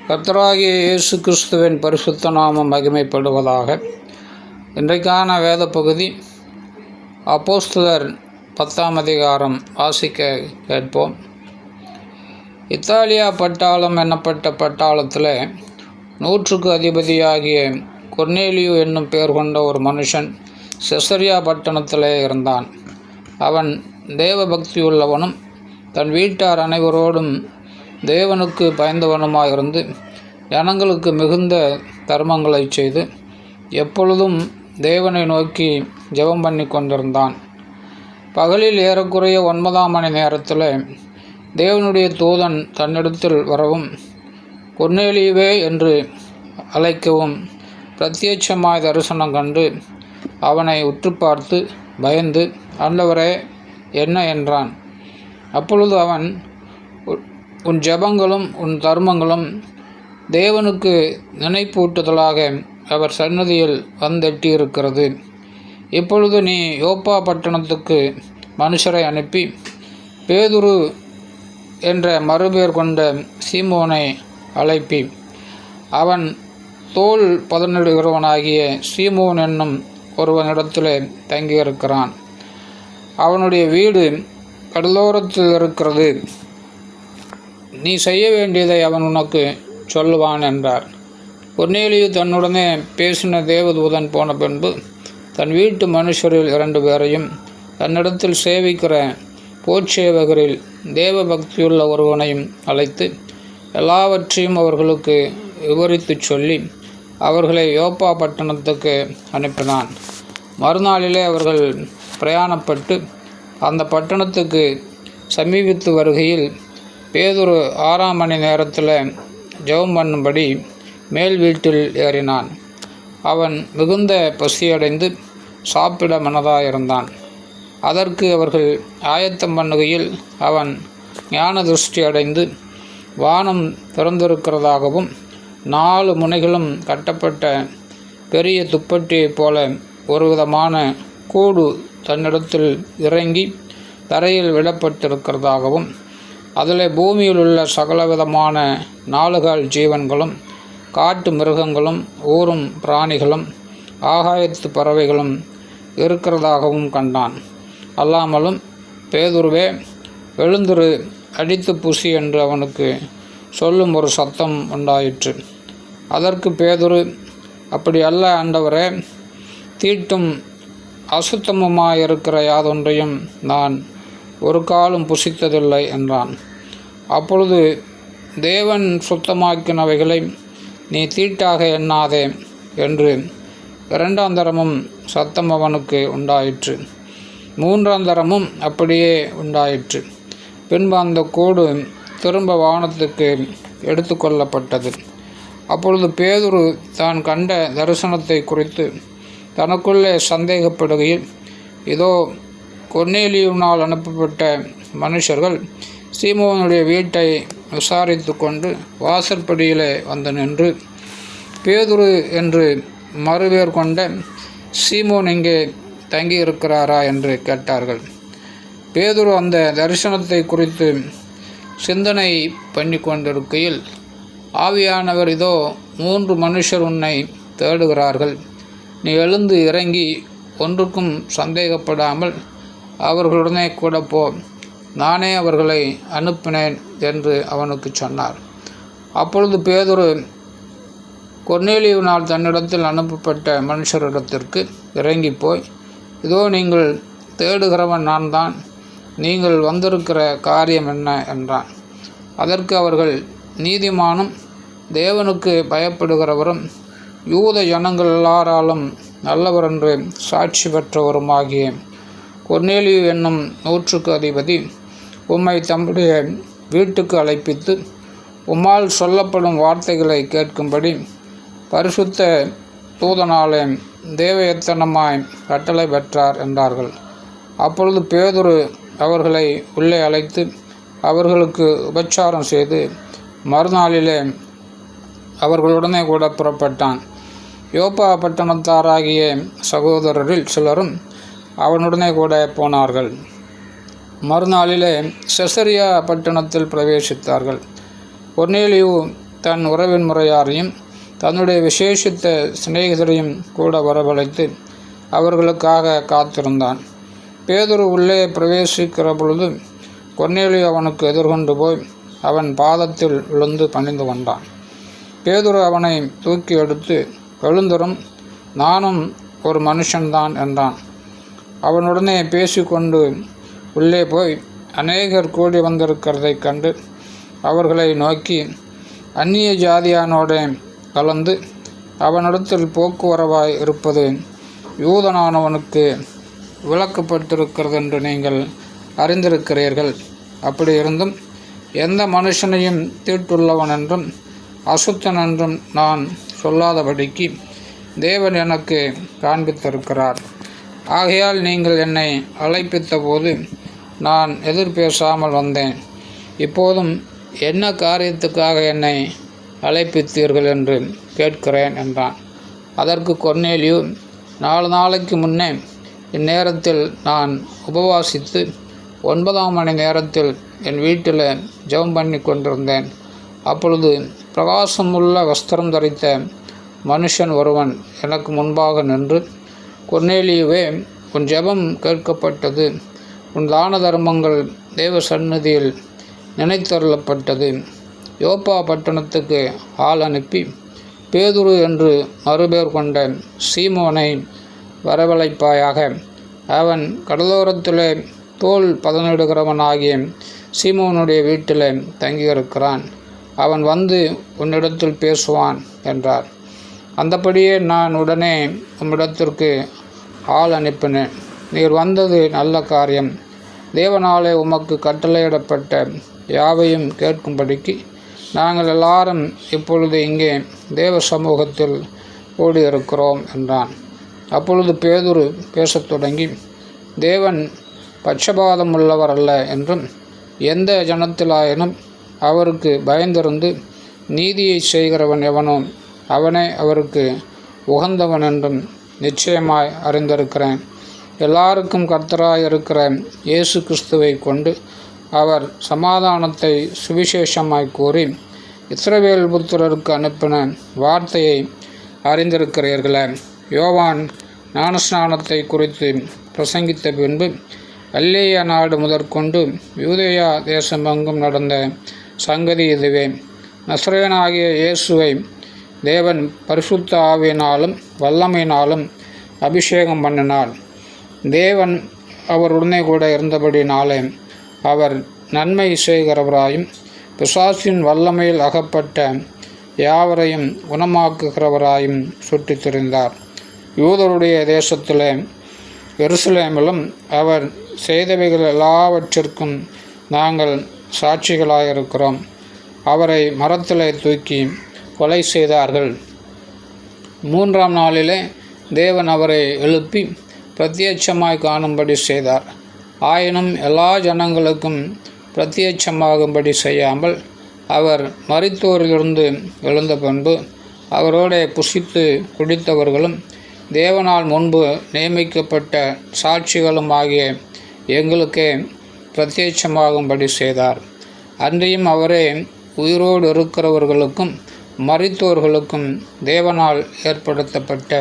கர்த்தராகிய இயேசு கிறிஸ்துவின் பரிசுத்த நாமம் மகிமைப்படுவதாக. இன்றைக்கான வேத பகுதி அப்போஸ்தலர் 10ஆம் அதிகாரம் வாசிக்க கேட்போம். இத்தாலியா பட்டாளம் என்னப்பட்ட பட்டாளத்தில் 100க்கு அதிபதியாகிய கொர்நேலியு என்னும் பெயர் கொண்ட ஒரு மனுஷன் செசரியா பட்டணத்திலே இருந்தான். அவன் தேவ பக்தியுள்ளவனும் தன் வீட்டார் அனைவரோடும் தேவனுக்கு பயந்தவனுமாயிருந்து ஜனங்களுக்கு மிகுந்த தர்மங்களை செய்து எப்பொழுதும் தேவனை நோக்கி ஜெபம் பண்ணி கொண்டிருந்தான். பகலில் ஏறக்குறைய 9ஆம் மணி நேரத்தில் தேவனுடைய தூதன் தன்னிடத்தில் வரவும் கொர்நேலியுவே என்று அழைக்கவும் பிரத்யட்சமாய் தரிசனம் கண்டு அவனை உற்று பார்த்து பயந்து, ஆண்டவரே, என்ன என்றான். அப்பொழுது அவன், உன் ஜெபங்களும் உன் தர்மங்களும் தேவனுக்கு நினைப்பூட்டுதலாக அவர் சன்னதியில் வந்தெட்டியிருக்கிறது. இப்பொழுது நீ யோப்பா பட்டணத்துக்கு மனுஷரை அனுப்பி பேதுரு என்ற மறுபெயர் கொண்ட சீமோனை அழைப்பி, அவன் தோல் பதனிடுகிறவனாகிய சீமோன் என்னும் ஒருவனிடத்தில் தங்கியிருக்கிறான். அவனுடைய வீடு கடலோரத்தில் இருக்கிறது. நீ செய்ய வேண்டியதை அவன் உனக்கு சொல்லுவான் என்றார். கொர்நேலியு தன்னுடனே பேசின தேவதூதன் போன பின்பு தன் வீட்டு மனுஷரில் 2 பேரையும் தன்னிடத்தில் சேவிக்கிற போர்ச்சேவகரில் தேவ பக்தியுள்ள ஒருவனையும் அழைத்து எல்லாவற்றையும் அவர்களுக்கு விவரித்து சொல்லி அவர்களை யோப்பா பட்டணத்துக்கு அனுப்பினான். மறுநாளிலே அவர்கள் பிரயாணப்பட்டு அந்த பட்டணத்துக்கு சமீபித்து வருகையில் பேதுரு 6ஆம் மணி நேரத்தில் ஜெபம் பண்ணும்படி மேல் வீட்டில் ஏறினான். அவன் மிகுந்த பசியடைந்து சாப்பிட மனதாயிருந்தான். அதற்கு அவர்கள் ஆயத்தம் பண்ணுகையில் அவன் ஞான திருஷ்டி அடைந்து வானம் திறந்திருக்கிறதாகவும் 4 முனைகளும் கட்டப்பட்ட பெரிய துப்பட்டியைப் போல ஒரு விதமான கூடு தன்னிடத்தில் இறங்கி தரையில் விடப்பட்டிருக்கிறதாகவும் அதில் பூமியில் உள்ள சகலவிதமான 4 ஜீவன்களும் காட்டு மிருகங்களும் ஊரும் பிராணிகளும் ஆகாயத்து பறவைகளும் இருக்கிறதாகவும் கண்டான். அல்லாமலும், பேதுருவே, எழுந்திரு, அடித்து புசி என்று அவனுக்கு சொல்லும் ஒரு சத்தம் உண்டாயிற்று. அதற்கு பேதுரு, அப்படி அல்ல ஆண்டவரே, தீட்டும் அசுத்தமுமாயிருக்கிற யாதொன்றையும் நான் ஒரு காலும் புசித்ததில்லை என்றான். அப்பொழுது, தேவன் சுத்தமாக்கினவைகளை நீ தீட்டாக எண்ணாதே என்று 2ஆம் தரமும் சத்தம் அவனுக்கு உண்டாயிற்று. 3ஆம் தரமும் அப்படியே உண்டாயிற்று. பின்பு அந்த கூடு திரும்ப வானத்துக்கு எடுத்து கொள்ளப்பட்டது. அப்பொழுது பேதுரு தான் கண்ட தரிசனத்தை குறித்து தனக்குள்ளே சந்தேகப்படுகையில், இதோ, கொர்நேலியுவினால் அனுப்பப்பட்ட மனுஷர்கள் சீமோனுடைய வீட்டை விசாரித்து கொண்டு வாசற்படியிலே வந்து நின்று, பேதுரு என்று மறுபெயர் கொண்ட சீமோன் இங்கே தங்கியிருக்கிறாரா என்று கேட்டார்கள். பேதுரு அந்த தரிசனத்தை குறித்து சிந்தனை பண்ணி கொண்டிருக்கையில், ஆவியானவர், இதோ 3 மனுஷர் உன்னை தேடுகிறார்கள். நீ எழுந்து இறங்கி ஒன்றுக்கும் சந்தேகப்படாமல் அவர்களுடனே கூட போ, நானே அவர்களை அனுப்பினேன் என்று அவனுக்கு சொன்னார். அப்பொழுது பேதுரு கொர்நேலியுவினால் தன்னிடத்தில் அனுப்பப்பட்ட மனுஷரிடத்திற்கு இறங்கி போய், இதோ, நீங்கள் தேடுகிறவன் நான் தான். நீங்கள் வந்திருக்கிற காரியம் என்ன என்றான். அதற்கு அவர்கள், நீதிமானும் தேவனுக்கு பயப்படுகிறவரும் யூத ஜனங்கள் எல்லாராலும் நல்லவர் என்று சாட்சி பெற்றவருமாகிய கொர்நேலியு என்னும் 100க்கு அதிபதி உம்மை தம்முடைய வீட்டுக்கு அழைப்பித்து உம்மால் சொல்லப்படும் வார்த்தைகளை கேட்கும்படி பரிசுத்த தூதனாலே தேவயத்தனமாய் கட்டளை பெற்றார் என்றார்கள். அப்பொழுது பேதுரு அவர்களை உள்ளே அழைத்து அவர்களுக்கு உபச்சாரம் செய்து மறுநாளிலே அவர்களுடனே கூட புறப்பட்டான். யோப்பா பட்டணத்தாராகிய சகோதரரில் சிலரும் அவனுடனே கூட போனார்கள். மறுநாளிலே செசரியா பட்டணத்தில் பிரவேசித்தார்கள். கொர்நேலியு தன் உறவின் முறையாரையும் தன்னுடைய விசேஷித்த சிநேகிதரையும் கூட வரவழைத்து அவர்களுக்காக காத்திருந்தான். பேதுரு உள்ளே பிரவேசிக்கிற பொழுது கொர்நேலியு அவனுக்கு எதிர்கொண்டு போய் அவன் பாதத்தில் விழுந்து பணிந்து கொண்டான். பேதுரு அவனை தூக்கி எடுத்து, எழுந்தரும், நானும் ஒரு மனுஷன்தான் என்றான். அவனுடனே பேசிக்கொண்டு உள்ளே போய் அநேகர் கூடி வந்திருக்கிறதைக் கண்டு அவர்களை நோக்கி, அந்நிய ஜாதியானோட கலந்து அவனிடத்தில் போக்குவரவாய் இருப்பது யூதனானவனுக்கு விளக்கப்பட்டிருக்கிறது என்று நீங்கள் அறிந்திருக்கிறீர்கள். அப்படி இருந்தும் எந்த மனுஷனையும் தீட்டுள்ளவன் என்றும் அசுத்தன் என்றும் நான் சொல்லாதபடிக்கு தேவன் எனக்கு காண்பித்திருக்கிறார். ஆகையால் நீங்கள் என்னை அழைப்பித்த போது நான் எதிர்பேசாமல் வந்தேன். இப்போதும் என்ன காரியத்துக்காக என்னை அழைப்பித்தீர்கள் என்று கேட்கிறேன் என்றான். அதற்கு கொர்நேலியு, 4 நாளைக்கு முன்னே இந்நேரத்தில் நான் உபவாசித்து 9ஆம் மணி நேரத்தில் என் வீட்டில் ஜெபம் பண்ணி கொண்டிருந்தேன். அப்பொழுது பிரகாசமுள்ள வஸ்திரம் தரித்த மனுஷன் ஒருவன் எனக்கு முன்பாக நின்று, கொர்நேலியுவே, உன் ஜெபம் கேட்கப்பட்டது, உன் தான தர்மங்கள் தேவ சந்நிதியில் நினைத்தருளப்பட்டது. யோப்பா பட்டணத்துக்கு ஆள் அனுப்பி பேதுரு என்று மறுபேர் கொண்ட சீமோனை வரவழைப்பாயாக. அவன் கடலோரத்திலே தோல் பதனிடுகிறவனாகிய சீமோனுடைய வீட்டில் தங்கியிருக்கிறான். அவன் வந்து உன்னிடத்தில் பேசுவான் என்றார். அந்தபடியே நான் உடனே உம்மிடத்திற்கு ஆள் அனுப்பினேன். நீர் வந்தது நல்ல காரியம். தேவனாலே உமக்கு கட்டளையிடப்பட்ட யாவையும் கேட்கும்படிக்கு நாங்கள் எல்லாரும் இப்பொழுது இங்கே தேவ சமூகத்தில் கூடியிருக்கிறோம் என்றான். அப்பொழுது பேதுரு பேசத் தொடங்கி, தேவன் பட்சபாதம் உள்ளவர் அல்ல என்றும் எந்த ஜனத்திலாயினும் அவருக்கு பயந்திருந்து நீதியை செய்கிறவன் எவனோ அவனே அவருக்கு உகந்தவன் என்றும் நிச்சயமாய் அறிந்திருக்கிறேன். எல்லாருக்கும் கர்த்தராயிருக்கிற இயேசு கிறிஸ்துவை கொண்டு அவர் சமாதானத்தை சுவிசேஷமாய் கூறி இஸ்ரவேல் புத்திரருக்கு அனுப்பின வார்த்தையை அறிந்திருக்கிறீர்களே. யோவான் ஞானஸ்நானத்தை குறித்து பிரசங்கித்த பின்பு கல்லேயா நாடு முதற்கொண்டு யூதேயா தேசமெங்கும் நடந்த சங்கதி இதுவே. நசரேயனாகிய இயேசுவை தேவன் பரிசுத்த ஆவியினாலும் வல்லமையினாலும் அபிஷேகம் பண்ணினார். தேவன் அவருடனே கூட இருந்தபடினாலே அவர் நன்மை செய்கிறவராயும் பிசாசின் வல்லமையில் அகப்பட்ட யாவரையும் குணமாக்குகிறவராயும் சுற்றித் திரிந்தார். யூதருடைய தேசத்திலே எருசலேமிலும் அவர் செய்தவைகள் எல்லாவற்றிற்கும் நாங்கள் சாட்சிகளாயிருக்கிறோம். அவரை மரத்திலே தூக்கி கொலை செய்தார்கள். 3ஆம் நாளிலே தேவன் அவரை எழுப்பி பிரத்யட்சமாய் காணும்படி செய்தார். ஆயினும் எல்லா ஜனங்களுக்கும் பிரத்யட்சமாகும்படி செய்யாமல் அவர் மரித்தோரிலிருந்து எழுந்த பின்பு அவரோடு புசித்து குடித்தவர்களும் தேவனால் முன்பு நியமிக்கப்பட்ட சாட்சிகளும் ஆகிய எங்களுக்கே பிரத்யட்சமாகும்படி செய்தார். அன்றியும் அவரே உயிரோடு இருக்கிறவர்களுக்கும் மரித்தோர்களுக்கும் தேவனால் ஏற்படுத்தப்பட்ட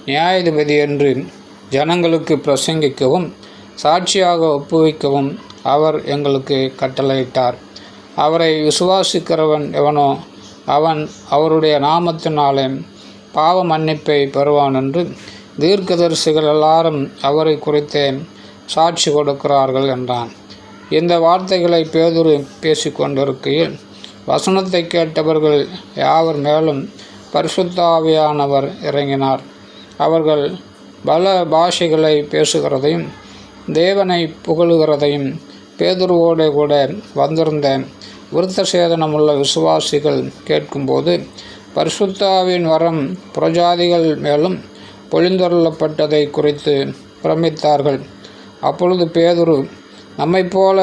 நியாயாதிபதி என்று ஜனங்களுக்கு பிரசங்கிக்கவும் சாட்சியாக ஒப்புவிக்கவும் அவர் எங்களுக்கு கட்டளையிட்டார். அவரை விசுவாசிக்கிறவன் எவனோ அவன் அவருடைய நாமத்தினாலே பாவ மன்னிப்பை பெறுவான் என்று தீர்க்கதரிசிகள் எல்லாரும் அவரை குறித்தே சாட்சி கொடுக்கிறார்கள் என்றான். இந்த வார்த்தைகளை பேதுரு பேசிக்கொண்டிருக்கையில் வசனத்தை கேட்டவர்கள் யாவர் மேலும் பரிசுத்த ஆவியானவர் இறங்கினார். அவர்கள் பல பாஷைகளை பேசுகிறதையும் தேவனை புகழுகிறதையும் பேதுருவோடு கூட வந்திருந்த விருத்த சேதனமுள்ள விசுவாசிகள் கேட்கும்போது பரிசுத்த ஆவியின் வரம் புறஜாதிகள் மேலும் பொழிந்தருளப்பட்டதை குறித்து பிரமித்தார்கள். அப்பொழுது பேதுரு, நம்மைப் போல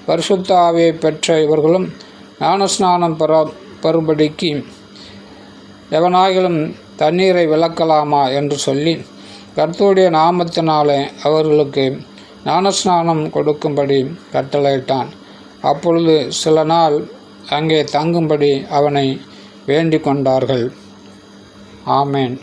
பரிசுத்த ஆவியை பெற்ற இவர்களும் ஞானஸ்நானம் பெறும்படிக்கு எவனாகிலும் தண்ணீரை விலக்கலாமா என்று சொல்லி கர்த்தருடைய நாமத்தினாலே அவர்களுக்கு ஞானஸ்நானம் கொடுக்கும்படி கட்டளையிட்டான். அப்பொழுது சில நாள் அங்கே தங்கும்படி அவனை வேண்டிக் கொண்டார்கள். ஆமேன்.